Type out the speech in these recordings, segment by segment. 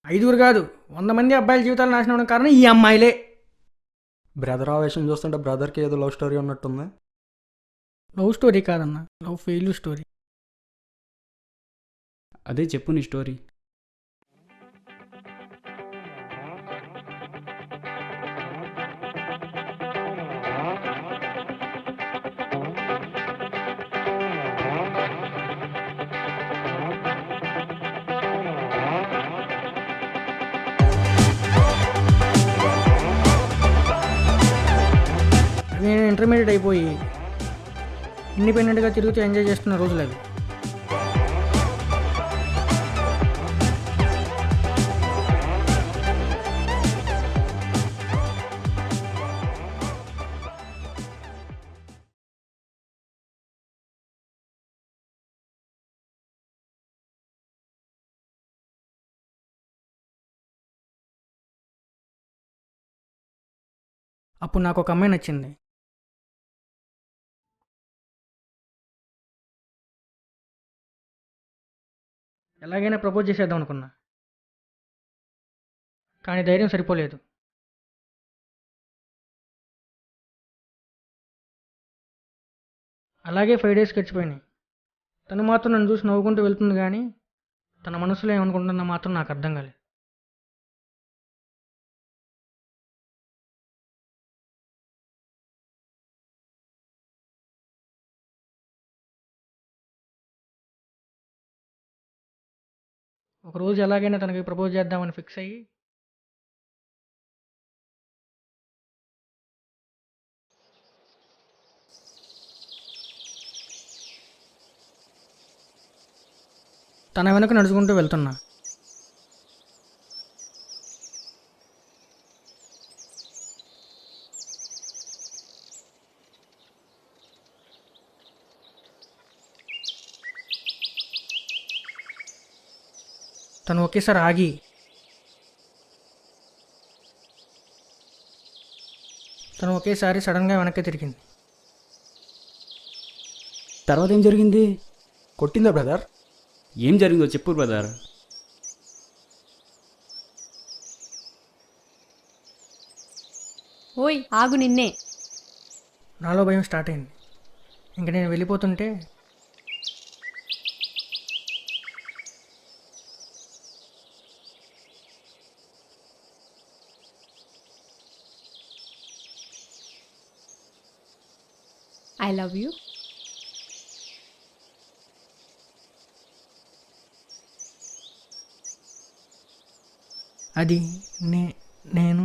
ఐదుగురు కాదు 100 మంది అబ్బాయిల జీవితాలు నాశనం అవడం కారణం ఈ అమ్మాయిలే. బ్రదర్ ఆవేశం చూస్తుంటే బ్రదర్కి ఏదో లవ్ స్టోరీ ఉన్నట్టుంది. లవ్ స్టోరీ కాదన్న, లవ్ ఫెయిల్యూర్ స్టోరీ. అదే చెప్పు నీ స్టోరీ. నేను ఇంటర్మీడియట్ అయిపోయి ఇండిపెండెంట్గా తిరుగుతూ ఎంజాయ్ చేస్తున్న రోజులు అవి. అప్పుడు నాకు ఒక అమ్మాయి నచ్చింది. ఎలాగైనా ప్రపోజ్ చేసేద్దాం అనుకున్నా, కానీ ధైర్యం సరిపోలేదు. అలాగే 5 days గడిచిపోయినాయి. తను మాత్రం నన్ను చూసి నవ్వుకుంటూ వెళ్తుంది, కానీ తన మనసులో ఏమనుకుంటుందో మాత్రం నాకు అర్థం కాలేదు. ఒకరోజు ఎలాగైనా తనకి ప్రపోజ్ చేద్దామని ఫిక్స్ అయ్యి తన వెనక నడుచుకుంటూ వెళ్తున్నా. తను ఒకేసారి ఆగి సడన్గా వెనక్కి తిరిగింది. తర్వాత ఏం జరిగింది? కొట్టిందా బ్రదర్? ఏం జరిగిందో చెప్పు బ్రదర్. ఓయ్ ఆగు నిన్నే. నాలో భయం స్టార్ట్ అయింది. ఇంక నేను వెళ్ళిపోతుంటే ఐ లవ్ యూ. అది నేను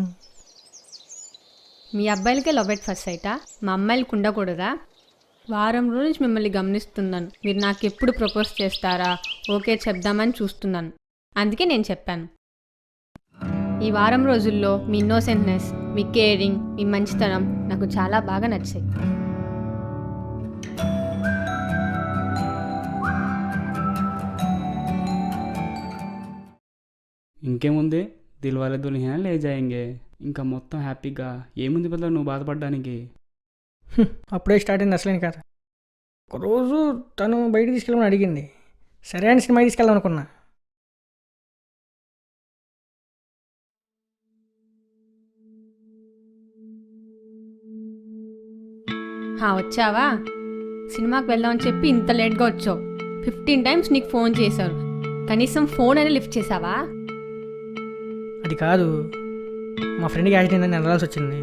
మీ అబ్బాయిలకే లవ్ ఎట్ ఫస్ట్ సైటా? మా అమ్మాయిలకు ఉండకూడదా? వారం రోజుల నుంచి మిమ్మల్ని గమనిస్తున్నాను. మీరు నాకు ఎప్పుడు ప్రపోజ్ చేస్తారా, ఓకే చెప్దామని చూస్తున్నాను. అందుకే నేను చెప్పాను. ఈ వారం రోజుల్లో మీ ఇన్నోసెంట్నెస్, మీ కేరింగ్, మీ మంచితనం నాకు చాలా బాగా నచ్చాయి. ఇంకేముంది, దిల్వాలే దుల్హనియా లే జాయేంగే. ఇంకా మొత్తం హ్యాపీగా. ఏముంది బ్రదర్ నువ్వు బాధపడడానికి? అప్పుడే స్టార్ట్ అయింది అసలేని కథ. ఒకరోజు తను బయటికి తీసుకెళ్ళమని అడిగింది. సరే అని సినిమాకి తీసుకెళ్దాం అనుకున్నా. వచ్చావా? సినిమాకి వెళ్దామని చెప్పి ఇంత లేట్గా వచ్చావు. 15 times నీకు ఫోన్ చేశారు, కనీసం ఫోన్ అయినా లిఫ్ట్ చేసావా? అది కాదు, మా ఫ్రెండ్కి యాక్సిడెంట్ అని వెళ్ళాల్సి వచ్చింది.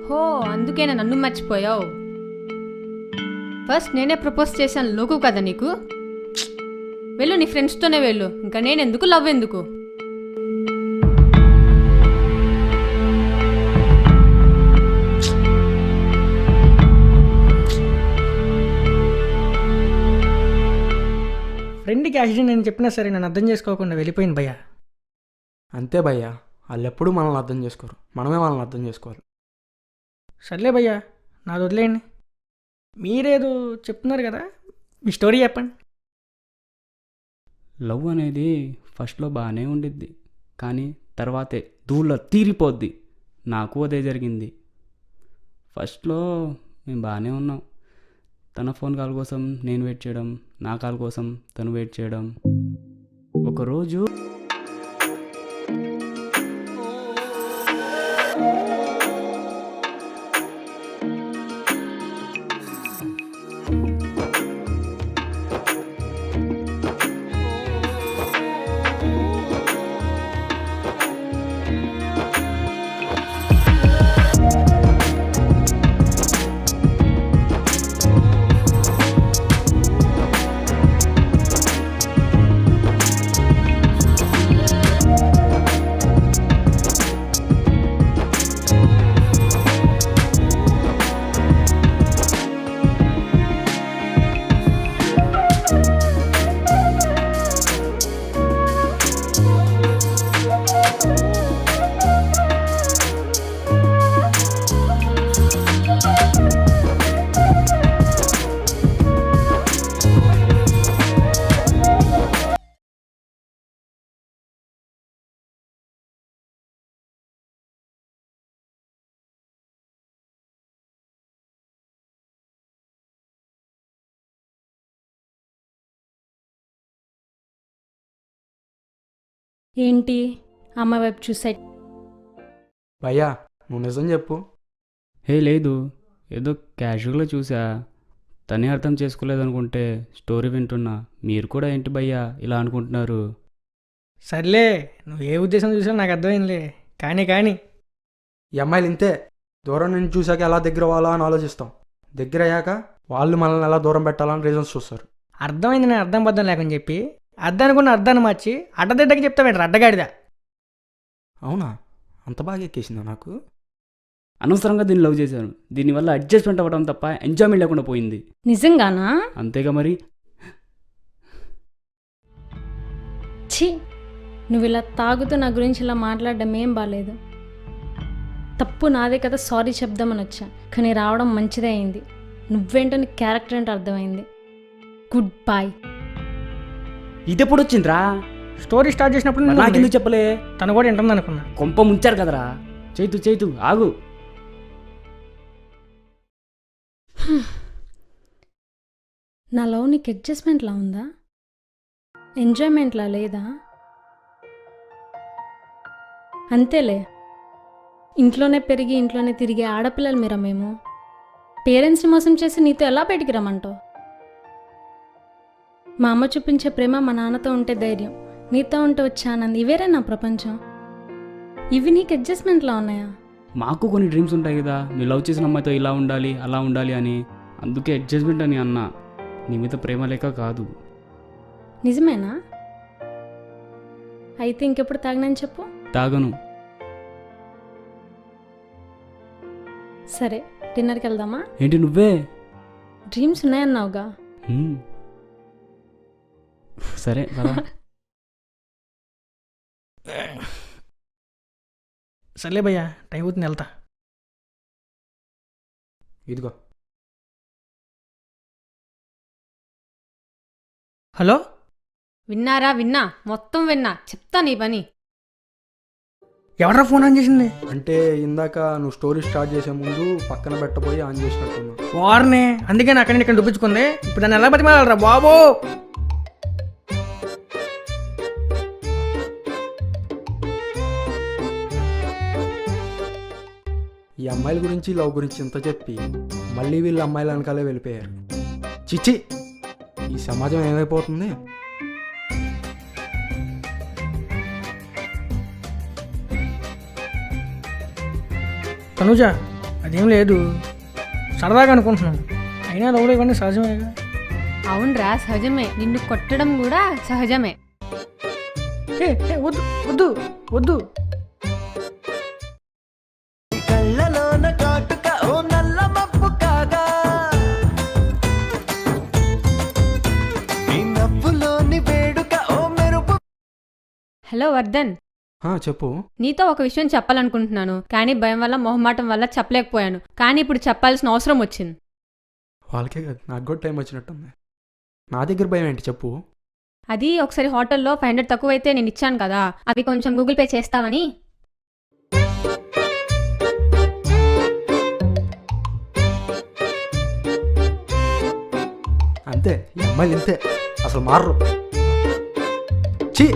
హో, అందుకేనా నన్ను మర్చిపోయావు? ఫస్ట్ నేనే ప్రపోజ్ చేశాను లోకు కదా నీకు. వెళ్ళు, నీ ఫ్రెండ్స్తోనే వెళ్ళు. ఇంకా నేను ఎందుకు, లవ్ ఎందుకు? ఫ్రెండ్కి యాక్సిడెంట్ అని చెప్పినా సరే నన్ను అర్థం చేసుకోకుండా వెళ్ళిపోయింది భయ్య. అంతే భయ్యా, వాళ్ళు ఎప్పుడూ మనల్ని అర్థం చేసుకోరు, మనమే వాళ్ళని అర్థం చేసుకోవాలి. సర్లే భయ్య, నాది వదిలేయండి. మీరేదో చెప్తున్నారు కదా, మీ స్టోరీ చెప్పండి. లవ్ అనేది ఫస్ట్లో బాగానే ఉండిద్ది, కానీ తర్వాతే ధూళ తీరిపోద్ది. నాకు అదే జరిగింది. ఫస్ట్లో మేము బాగానే ఉన్నాం. తన ఫోన్ కాల్ కోసం నేను వెయిట్ చేయడం, నా కాల్ కోసం తను వెయిట్ చేయడం. ఒకరోజు ఏంటి అమ్మాయి వైపు చూసే భయ్యా నువ్వు నిజం చెప్పు. హే లేదు, ఏదో క్యాజువల్గా చూసా. తనే అర్థం చేసుకోలేదనుకుంటే స్టోరీ వింటున్నా. మీరు కూడా ఏంటి భయ్యా ఇలా అనుకుంటున్నారు? సర్లే, నువ్వు ఏ ఉద్దేశం చూసావు నాకు అర్థమైందిలే. కానీ ఈ అమ్మాయిలు ఇంతే. దూరం నుంచి చూసాక ఎలా దగ్గర అవ్వాలా అని ఆలోచిస్తాం. దగ్గర అయ్యాక వాళ్ళు మనల్ని ఎలా దూరం పెట్టాలని రీజన్స్ చూస్తారు. అర్థమైంది, నేను అర్థం బద్దం లేకని చెప్పి అర్థానుకున్న అర్థాన్ని మార్చి అడ్డదిడ్డకి చెప్తావేంటి అడ్డగాడిదా. అవునా, అంత బాగా ఎక్కేసిందా నాకు? అనవసరంగా దీన్ని లవ్ చేశాను. దీనివల్ల అడ్జస్ట్మెంట్ అవ్వడం తప్ప ఎంజాయ్మెంట్ లేకుండా పోయింది. నిజంగానా? అంతేగా మరి. ఛీ, నువ్వు ఇలా తాగుతూ నా గురించి ఇలా మాట్లాడడం ఏం బాలేదు. తప్పు నాదే కదా, సారీ చెప్దామని వచ్చా. కానీ రావడం మంచిదే అయింది. నువ్వేంటో నీ క్యారెక్టర్ ఏంటో అర్థమైంది. Good bye. ఇదెప్పుడు వచ్చిందిరా? స్టోరీ స్టార్ట్ చేసినప్పుడు మరి నువ్వు నాకెందుకు చెప్పలే? తను కూడా వింటుంది అనుకున్నా. కొంప ముంచారు కదరా. చైతు ఆగు. నా లవ్ నీకు అడ్జస్ట్మెంట్లా ఉందా? ఎంజాయ్మెంట్లా లేదా? అంతేలే, ఇంట్లోనే పెరిగి ఇంట్లోనే తిరిగే ఆడపిల్లలు మీరా మేము. పేరెంట్స్ని మోసం చేసి నీతో ఎలా బయటికి రమ్మంటావు? మా అమ్మ చూపించే ప్రేమ, మా నాన్నతో ఉంటే ధైర్యం, నీతో ఉంటే వచ్చే ఆనందం, ఇవేరే నా ప్రపంచం. ఇవి నీకు అడ్జస్ట్మెంట్లా ఉన్నాయా? మాకు కొన్ని డ్రీమ్స్ ఉంటాయి కదా, మీరు లవ్ చేసిన అమ్మాయితో ఇలా ఉండాలి అలా ఉండాలి అని. అందుకే అడ్జస్ట్మెంట్ అని అన్నా. నీ మీద ప్రేమ లేక కాదు. నిజమేనా? అయితే ఇంకెప్పుడు తాగినని చెప్పు. తాగను. సరే, డిన్నర్కి వెళ్దామా? ఏంటి నువ్వే? డ్రీమ్స్ ఉన్నాయన్నావుగా. సరే కదా. సర్లే భయ్యా, టైం అవుతుంది, వెళ్తా. ఇదిగో. హలో, విన్నా మొత్తం విన్నా. చెప్తా నీ పని. ఎవరా ఫోన్ ఆన్ చేసింది? అంటే ఇందాక నువ్వు స్టోరీ స్టార్ట్ చేసే ముందు పక్కన పెట్టబోయి ఆన్ చేసినట్టున్నా. వార్నే, అందుకే నా అక్కడి ఇక్కడ డుప్పించుకుంది. ఇప్పుడు దాన్ని ఎలా బతిమాలరా బాబు? ఈ అమ్మాయిల గురించి లవ్ గురించి ఇంత చెప్పి మళ్ళీ వీళ్ళు అమ్మాయిల వెనకాలే వెళ్ళిపోయారు. చిచ్చి, ఈ సమాజం ఏమైపోతుంది? తనుజ, అదేం లేదు, సరదాగా అనుకుంటున్నాను. అయినా లవ్లో ఇవన్నీ సహజమేగా. అవునరా, సహజమే. నిన్ను కొట్టడం కూడా సహజమే. వద్దు వద్దు వద్దు. హలో వర్ధన్, చెప్పు. నీతో ఒక విషయం చెప్పాలనుకుంటున్నాను, కానీ భయం వల్ల మొహమాటం వల్ల చెప్పలేకపోయాను. కానీ ఇప్పుడు చెప్పాల్సిన అవసరం వచ్చింది. వాళ్ళకే కాదు, నాకు కూడా టైం వచ్చినట్టుంది. నా దగ్గర భయం ఏంటి చెప్పు. అది ఒకసారి హోటల్లో 500 తక్కువైతే నేను ఇచ్చాను కదా, అవి కొంచెం గూగుల్ పే చేస్తావని. అంతే, ఈ అమ్మాయిలు ఇంతే, అసలు మారరు. చీ.